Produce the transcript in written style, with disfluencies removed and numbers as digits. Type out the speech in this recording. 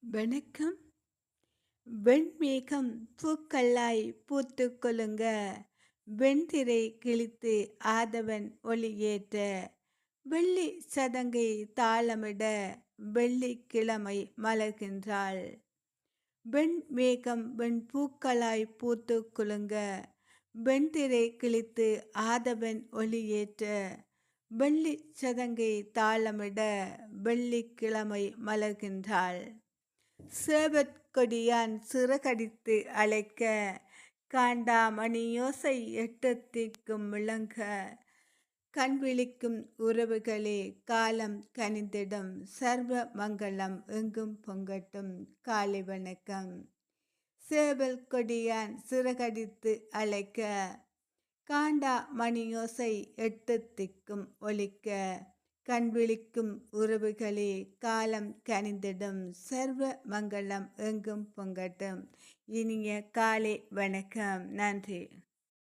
வணக்கம். வெண்மேகம் பூக்களாய் பூத்துக் குலுங்க, வெண்திரை கிழித்து ஆதவன் ஒளியேற்ற, வெள்ளி சதங்கை தாளமிட, வெள்ளிக்கிழமை மலர்கின்றாள். வெண்மேகம் வெண்பூக்களாய் பூத்துக் குலுங்க, வெண்திரை கிழித்து ஆதவன் ஒளியேற்ற, வெள்ளி சதங்கை தாளமிட, வெள்ளிக்கிழமை மலர்கின்றாள். சேவற்கொடியான் சிறகடித்து அழைக்க, காண்டாமணியோசை எட்டத்திற்கும் முழங்க, கண்விழிக்கும் உறவுகளே காலம் கனிந்திடும், சர்வ மங்களம் எங்கும் பொங்கட்டும். காலை வணக்கம். சேவல் கொடியான் சிறகடித்து அழைக்க, காண்டாமணியோசை எட்டத்திற்கும் ஒலிக்க, கண்விழிக்கும் உறவுகளே காலம் கனிந்திடும், சர்வ மங்களம் எங்கும் பொங்கட்டும். இனிய காலை வணக்கம். நன்றி.